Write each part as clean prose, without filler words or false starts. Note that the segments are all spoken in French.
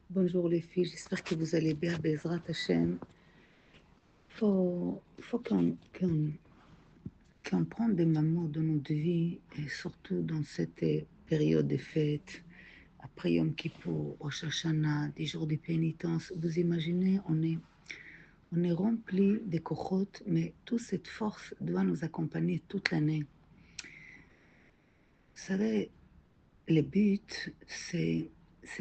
Bonjour les filles, j'espère que vous allez bien, Bezrat Hashem. Il faut qu'on prenne des moments de notre vie, et surtout dans cette période de fête, après Yom Kippour, Rosh Hashanah, des jours de pénitence. Vous imaginez, on est rempli de kochot, mais toute cette force doit nous accompagner toute l'année. Vous savez, le but, c'est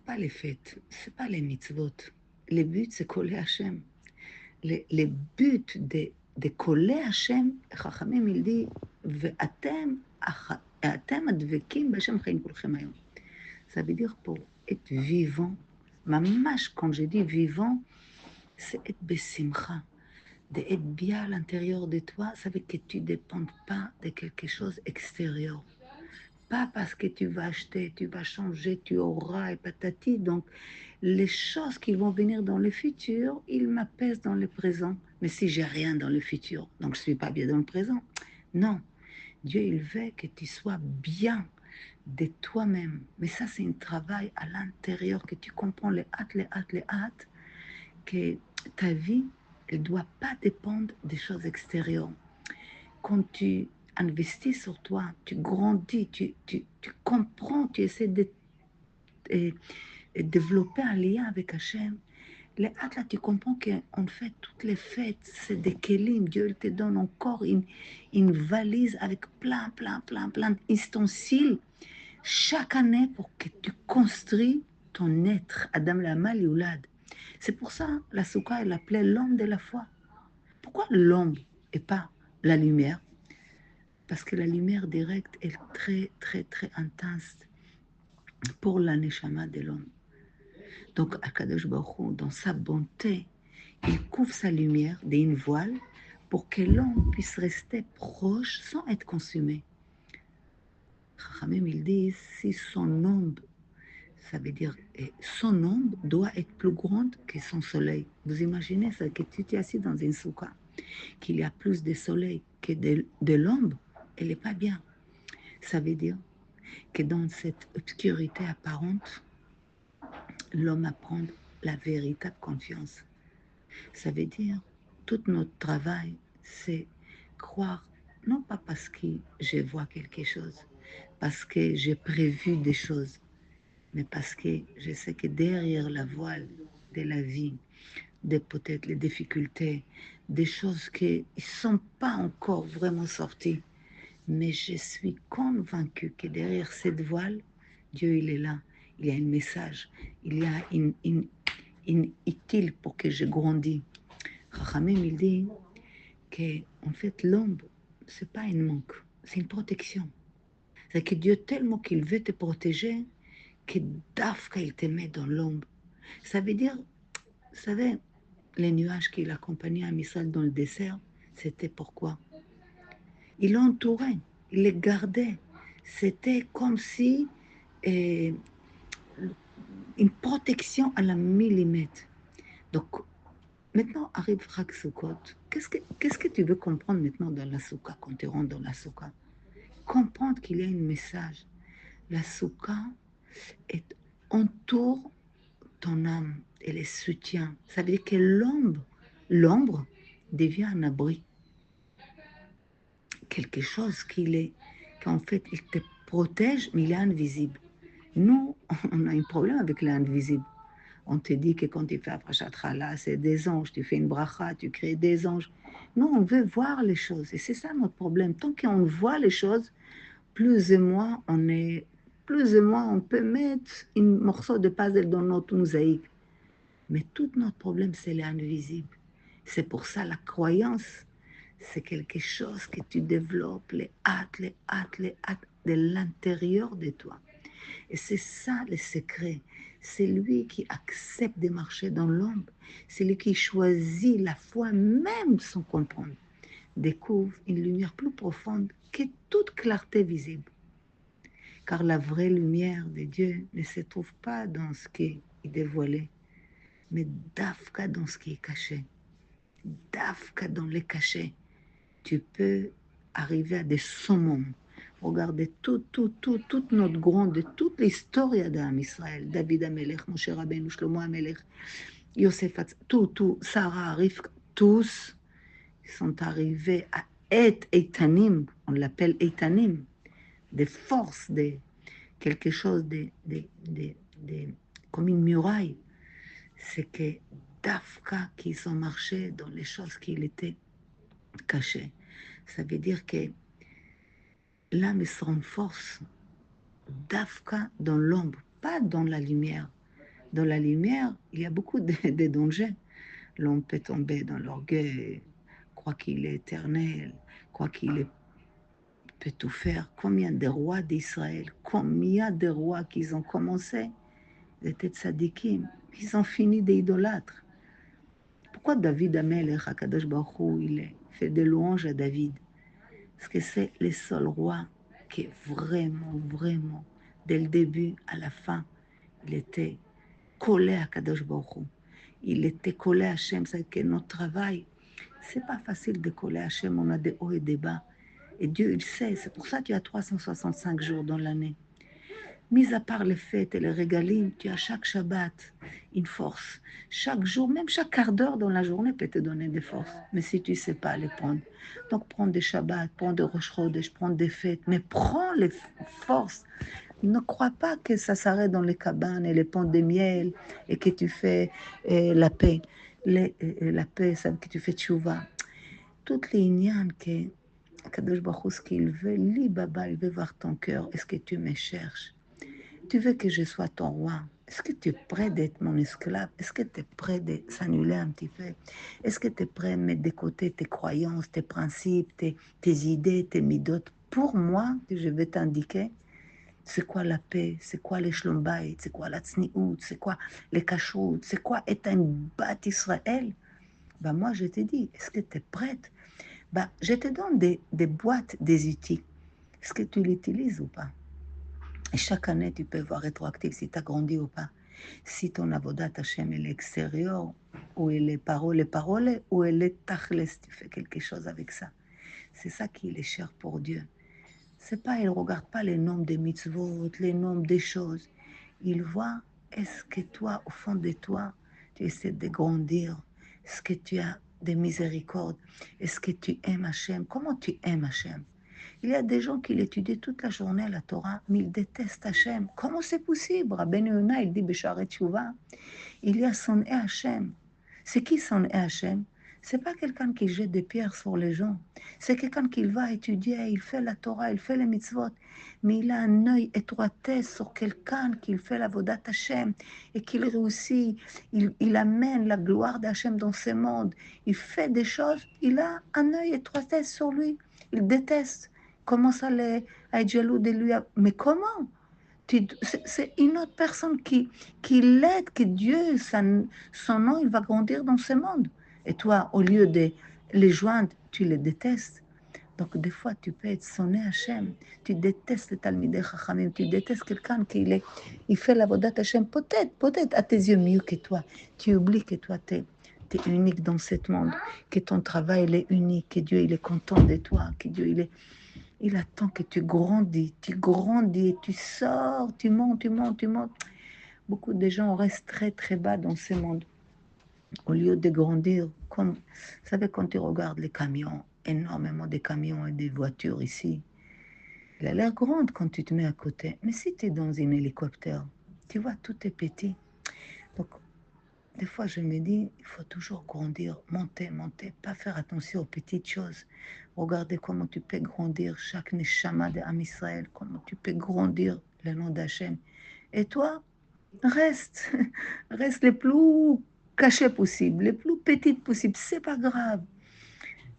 pas les fêtes, c'est pas les mitzvot. Le but, c'est coller Hachem. Le but de coller Hachem, חכמים il dit, ואתם הדבקים בהשם חיים כולכם היום. Ça veut dire pour être vivant, ממש, quand je dis vivant, c'est être besimcha, d'être bien à l'intérieur de toi, ça veut dire que tu ne dépends pas de quelque chose extérieur. Pas parce que tu vas acheter, tu vas changer, tu auras et patati. Donc, les choses qui vont venir dans le futur, ils m'apaisent dans le présent. Mais si j'ai rien dans le futur, donc je ne suis pas bien dans le présent. Non, Dieu, il veut que tu sois bien de toi-même. Mais ça, c'est un travail à l'intérieur, que tu comprends les hâtes, que ta vie, elle ne doit pas dépendre des choses extérieures. Quand tu investis sur toi, tu grandis, tu comprends, tu essaies de développer un lien avec Hachem. Les hâtes, là, tu comprends qu'en fait, toutes les fêtes, c'est des kélim. Dieu te donne encore une valise avec plein d'ustensiles chaque année pour que tu construis ton être, Adam Lama Lioulad. C'est pour ça, la Souka, elle l'appelait l'homme de la foi. Pourquoi l'homme et pas la lumière? Parce que la lumière directe est très intense pour la neshama de l'homme. Donc, Akadosh Baruch Hu, dans sa bonté, il couvre sa lumière d'une voile pour que l'homme puisse rester proche sans être consumé. Chachamim, ils disent, si son ombre, ça veut dire, son ombre doit être plus grande que son soleil. Vous imaginez ça, que tu es assis dans une souka, qu'il y a plus de soleil que de l'ombre, elle n'est pas bien. Ça veut dire que dans cette obscurité apparente, l'homme apprend la véritable confiance. Ça veut dire, tout notre travail, c'est croire, non pas parce que je vois quelque chose, parce que j'ai prévu des choses, mais parce que je sais que derrière la voile de la vie, peut-être les difficultés, des choses qui ne sont pas encore vraiment sorties, mais je suis convaincue que derrière cette voile, Dieu, il est là. Il y a un message. Il y a une utile pour que je grandisse. Chachamim, il dit que, en fait, l'ombre, ce n'est pas un manque, c'est une protection. C'est que Dieu, tellement qu'il veut te protéger, que Dafka, il te met dans l'ombre. Ça veut dire, vous savez, les nuages qui l'accompagnaient à Misraël dans le désert, c'était pourquoi? Il l'entourait, il les gardait. C'était comme si euh, une protection à la millimètre. Donc, maintenant arrive Chag Sukkot. Qu'est-ce que tu veux comprendre maintenant dans la Soukha, quand tu rentres dans la Soukha? Comprendre qu'il y a un message. La Soukha entoure ton âme et les soutient. Ça veut dire que l'ombre devient un abri. Quelque chose qu'en fait, il te protège, mais il est invisible. Nous, on a un problème avec l'invisible. On te dit que quand tu fais Aprachat Chala, c'est des anges, tu fais une bracha, tu crées des anges. Nous, on veut voir les choses. Et c'est ça notre problème. Tant qu'on voit les choses, plus ou moins, on peut mettre un morceau de puzzle dans notre mosaïque. Mais tout notre problème, c'est l'invisible. C'est pour ça la croyance, c'est quelque chose que tu développes, les hâtes de l'intérieur de toi. Et c'est ça le secret. C'est lui qui accepte de marcher dans l'ombre. C'est lui qui choisit la foi même sans comprendre. Découvre une lumière plus profonde que toute clarté visible. Car la vraie lumière de Dieu ne se trouve pas dans ce qui est dévoilé, mais dafka dans ce qui est caché. Dafka dans les cachets. Tu peux arriver à des summums Regardez toute notre grande, toute l'histoire d'Am Israël, David Amelech, Moshe Rabbeinu, Shlomo Amelech, Yosef, tout, Sarah, Rivka, tous sont arrivés à être Eitanim, on l'appelle Eitanim, des forces, quelque chose, comme une muraille. C'est que Dafka, qu'ils ont marché dans les choses qui étaient cachées. Ça veut dire que l'âme se renforce Dafka dans l'ombre, pas dans la lumière. Dans la lumière, il y a beaucoup de dangers. L'homme peut tomber dans l'orgueil, croit qu'il est éternel, croit qu'il peut tout faire. Combien de rois d'Israël, combien de rois qui ont commencé, ils étaient tzadikim, ils ont fini des idolâtres. Pourquoi David Amelech, Akadosh Baruch Hu, il fait des louanges à David? Parce que c'est le seul roi qui vraiment, dès le début à la fin, il était collé à Kadosh Baruch Hu. Il était collé à Hachem. C'est que notre travail, c'est pas facile de coller à Hachem. On a des hauts et des bas. Et Dieu, il sait. C'est pour ça que tu as 365 jours dans l'année. Mis à part les fêtes et les régalines, tu as chaque Shabbat une force. Chaque jour, même chaque quart d'heure dans la journée peut te donner des forces. Mais si tu ne sais pas les prendre. Donc prends des Shabbats, prends des Rosh Chodesh, prends des fêtes, mais prends les forces. Ne crois pas que ça s'arrête dans les cabanes et les ponts de miel et que tu fais la paix. La paix, ça veut dire que tu fais tchouva. Toutes les ignanes que Kadosh Baruch Hu, ce qu'il veut, li baba, il veut voir ton cœur. Est-ce que tu me cherches? Tu veux que je sois ton roi? Est-ce que tu es prêt d'être mon esclave? Est-ce que tu es prêt de s'annuler un petit peu? Est-ce que tu es prêt à mettre de côté tes croyances, tes principes, tes idées, tes midotes pour moi que je vais t'indiquer? C'est quoi la paix? C'est quoi les shlom bayit? C'est quoi la tzniut? C'est quoi les kashrut? C'est quoi être un bat Israël? Ben moi, je te dis, est-ce que tu es prête? Ben, je te donne des boîtes, des outils. Est-ce que tu l'utilises ou pas? Et chaque année, tu peux voir rétroactif si tu as grandi ou pas. Si ton avodat Hashem est l'extérieur, ou elle est paroles, ou elle est tachles, tu fais quelque chose avec ça. C'est ça qui est cher pour Dieu. C'est pas, il ne regarde pas les nombres des mitzvot, les nombres des choses. Il voit, est-ce que toi, au fond de toi, tu essaies de grandir? Est-ce que tu as des miséricordes? Est-ce que tu aimes Hachem? Comment tu aimes Hachem? Il y a des gens qui l'étudient toute la journée, la Torah, mais ils détestent Hachem. Comment c'est possible? Rabbeinu Yonah, il dit, Besharet Shuvah, il y a son et Hachem. C'est qui son et Hachem? C'est pas quelqu'un qui jette des pierres sur les gens. C'est quelqu'un qui va étudier, il fait la Torah, il fait les mitzvot, mais il a un œil étroitesse sur quelqu'un qui fait la vodat Hachem et qu'il réussit. Il amène la gloire d'Hachem dans ce monde. Il fait des choses, il a un œil étroitesse sur lui. Il déteste. Commence à être jaloux de lui. Mais comment? C'est une autre personne qui l'aide, que Dieu, son nom, il va grandir dans ce monde. Et toi, au lieu de les joindre, tu les détestes. Donc, des fois, tu peux être sonné Hachem. Tu détestes le Talmidei Chachamim. Tu détestes quelqu'un il fait la vodat Hachem. Peut-être à tes yeux mieux que toi. Tu oublies que toi, tu es unique dans ce monde. Que ton travail, il est unique. Que Dieu, il est content de toi. Que Dieu, il attend que tu grandis, et tu sors, tu montes. Beaucoup de gens restent très bas dans ce monde. Au lieu de grandir, comme, vous savez, quand tu regardes les camions, énormément de camions et des voitures ici, elle a l'air grande quand tu te mets à côté. Mais si tu es dans un hélicoptère, tu vois, tout est petit. Donc, des fois, je me dis, il faut toujours grandir, monter, pas faire attention aux petites choses. Regardez comment tu peux grandir chaque neshama de Am Israël, comment tu peux grandir le nom d'Hachem. Et toi, reste, reste les plus cachés possibles, les plus petites possibles. C'est pas grave.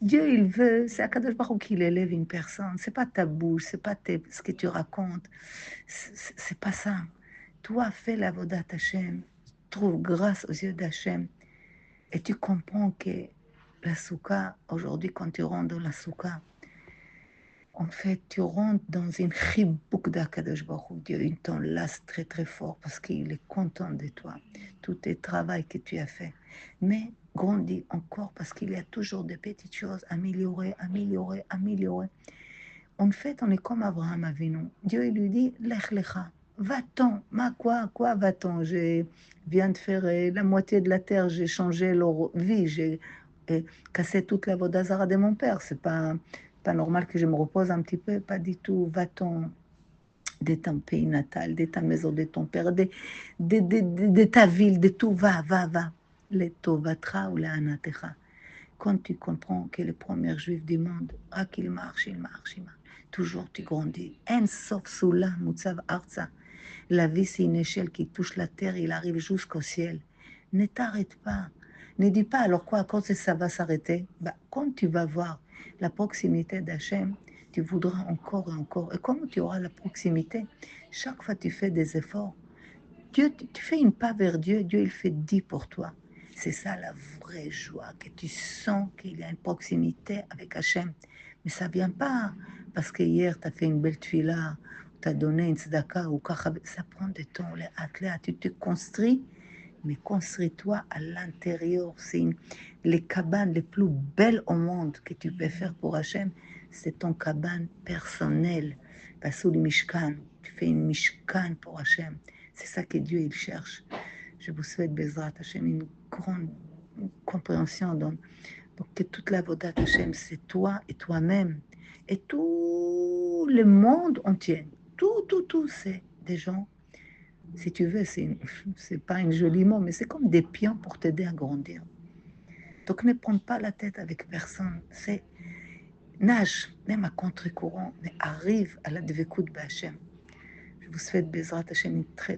Dieu, il veut, c'est Akadosh Baruch Hu qui élève une personne. C'est pas ta bouche, c'est pas ce que tu racontes. C'est pas ça. Toi, fais la vodat Hachem. Trouve grâce aux yeux d'Hachem. Et tu comprends que la soukha, aujourd'hui, quand tu rentres dans la soukha, en fait, tu rentres dans une chibouk d'Akadosh Baruch Hu. Dieu, il t'enlace très fort parce qu'il est content de toi, tout le travail que tu as fait. Mais grandis encore parce qu'il y a toujours des petites choses à améliorer. En fait, on est comme Abraham Avinu. Dieu, il lui dit, Lech lecha, va-t'en. Quoi va-t'en? Je viens de faire la moitié de la terre, j'ai changé leur vie, j'ai cassé toute la vodazara de mon père. C'est pas normal que je me repose un petit peu, pas du tout. Va-t'en de ton pays natal, de ta maison, de ton père, de ta ville, de tout, va. Le tovatra ou le anatecha. Quand tu comprends que les premiers juifs du monde, qu'il marche. Toujours tu grandis. En sauf soula, mutsav arza. La vie, c'est une échelle qui touche la terre, il arrive jusqu'au ciel. Ne t'arrête pas. Ne dis pas alors quoi, quand ça va s'arrêter. Quand tu vas voir la proximité d'Hachem, tu voudras encore et encore. Et comme tu auras la proximité, chaque fois tu fais des efforts. Dieu, tu fais une pas vers Dieu, Dieu il fait 10 pour toi. C'est ça la vraie joie, que tu sens qu'il y a une proximité avec Hachem. Mais ça vient pas parce que hier tu as fait une belle tuila, tu as donné une tzedaka, ou ça prend du temps, les athlètes, tu te construis, mais construis-toi à l'intérieur. Les cabanes les plus belles au monde que tu peux faire pour Hachem, c'est ton cabane personnel. Parce que le Mishkan, tu fais une Mishkan pour Hachem. C'est ça que Dieu il cherche. Je vous souhaite, Bezrat Hachem, une grande compréhension. Donc que toute la vodat Hachem, c'est toi et toi-même. Et tout le monde entier. Tout, c'est des gens. Si tu veux, c'est pas un joli mot, mais c'est comme des pions pour t'aider à grandir. Donc ne prends pas la tête avec personne. C'est nage, même à contre-courant, mais arrive à la Dvekout B'Hachem. Je vous souhaite, Bezrat Hachem, une très